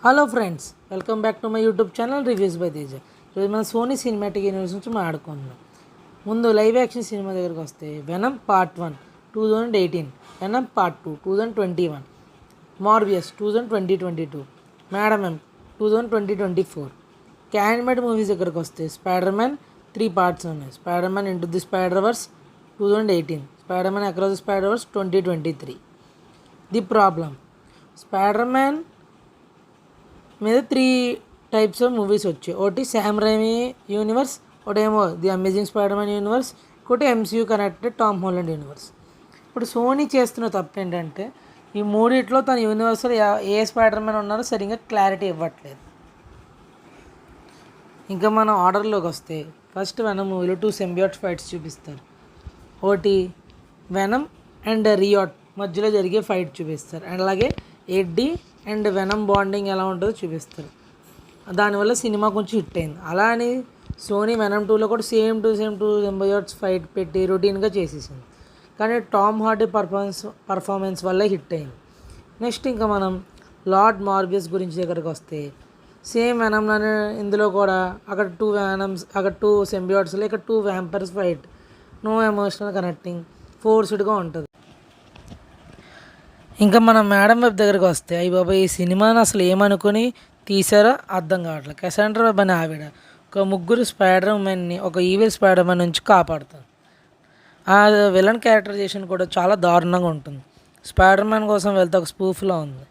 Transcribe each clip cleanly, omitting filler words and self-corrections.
Hello friends, welcome back to my YouTube channel reviews by Teja. ఈరోజు మనం Sony cinematic universe నుంచి మాట్లాడుకుందాం. ముందు లైవ్ యాక్షన్ సినిమా దగ్గరికి వస్తే Venom part 1 2018, Venom part 2 2021, Morbius 2022, madam M 2024. Animated movies దగ్గరికి వస్తే స్పైడర్ మ్యాన్ 3 పార్ట్స్ ఉన్నాయి. Spider Man into the Spider Verse 2018, Spider Man across the Spider Verse 2023. The problem, Spider Man మీద 3 types of movies వచ్చాయి. ఒకటి Sam Raimi universe, ఒకటేమో the amazing Spider Man universe, ఒకటి MCU connected Tom Holland universe. ఇప్పుడు Sony చేస్తున్న తప్పు ఏంటంటే ఈ మూడిట్లో తన యూనివర్స్లో ఏ స్పైడర్ మ్యాన్ ఉన్నారో సరిగ్గా క్లారిటీ ఇవ్వట్లేదు. ఇంకా మనం ఆర్డర్లోకి వస్తే ఫస్ట్ వెనమ్ మూవీలో 2 సింబియోట్ ఫైట్స్ చూపిస్తారు. ఒకటి వెనమ్ అండ్ రియాట్ మధ్యలో జరిగే ఫైట్ చూపిస్తారు, అండ్ అలాగే ఎడ్డీ అండ్ వెనమ్ బాండింగ్ ఎలా ఉంటుందో చూపిస్తారు. దానివల్ల సినిమా కొంచెం హిట్ అయింది. అలా అని సోనీ వెనమ్ 2లో కూడా సేమ్ టు సింబియోట్స్ ఫైట్ పెట్టి రొటీన్గా చేసేసింది. కానీ టామ్ హార్డీ పర్ఫార్మెన్స్ వల్ల హిట్ అయింది. నెక్స్ట్ ఇంకా మనం లార్డ్ మార్వియస్ గురించి దగ్గరకు వస్తే సేమ్ వెనమ్లోనే ఇందులో కూడా అక్కడ 2 వెనమ్స్, అక్కడ 2 సింబియోట్స్లో ఇక్కడ 2 వ్యాంపర్స్ ఫైట్, నో ఎమోషనల్ కనెక్టింగ్, ఫోర్స్డ్గా ఉంటుంది. ఇంకా మనం మేడం వెబ్ దగ్గరికి వస్తే అయ్యి బాబా ఈ సినిమాని అసలు ఏమనుకొని తీసారో అర్థం కావట్లేదు. కెసాండ్రా వెబ్ అనే ఆవిడ ఒక ముగ్గురు స్పైడర్ మ్యాన్ని ఒక ఈవిల్ స్పైడర్ మ్యాన్ నుంచి కాపాడుతుంది. ఆ విలన్ క్యారెక్టరైజేషన్ కూడా చాలా దారుణంగా ఉంటుంది. స్పైడర్ మ్యాన్ కోసం వెళ్తే ఒక స్పూఫ్లా ఉంది.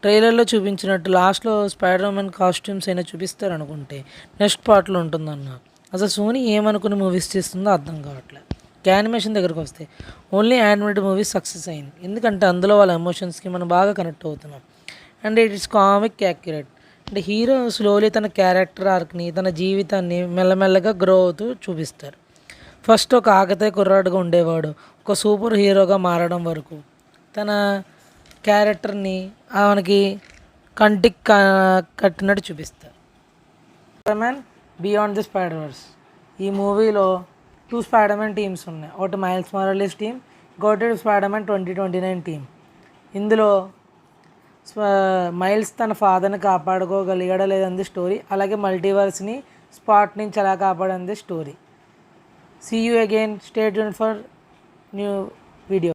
ట్రైలర్లో చూపించినట్టు లాస్ట్లో స్పైడర్ మ్యాన్ కాస్ట్యూమ్స్ అయినా చూపిస్తారు అనుకుంటే నెక్స్ట్ పార్ట్లో ఉంటుందన్న. అసలు సోనీ ఏమనుకుని మూవీస్ చేస్తుందో అర్థం కావట్లేదు. యానిమేషన్ దగ్గరకు వస్తే ఓన్లీ యానిమేటెడ్ మూవీ సక్సెస్ అయింది, ఎందుకంటే అందులో వాళ్ళ ఎమోషన్స్కి మనం బాగా కనెక్ట్ అవుతున్నాం. And it is comic accurate. అంటే హీరో స్లోలీ తన క్యారెక్టర్ ఆర్క్ని, తన జీవితాన్ని మెల్లమెల్లగా గ్రో అవుతూ చూపిస్తారు. ఫస్ట్ ఒక ఆకతాయి కుర్రాడుగా ఉండేవాడు ఒక సూపర్ హీరోగా మారడం వరకు తన క్యారెక్టర్ని మనకి కంటికి కట్టినట్టు చూపిస్తారు. Spider Man beyond the Spider Verse ఈ మూవీలో 2 స్పైడర్ మ్యాన్ టీమ్స్ ఉన్నాయి. ఒకటి మైల్స్ మొరాలిస్ టీమ్, ఇంకోటి స్పైడర్ మ్యాన్ 2029 టీమ్. ఇందులో మైల్స్ తన ఫాదర్ని కాపాడుకోగలిగాడా లేదంది స్టోరీ, అలాగే మల్టీవర్స్ని స్పాట్ నుంచి ఎలా కాపాడంది story. See you again, stay tuned for new video.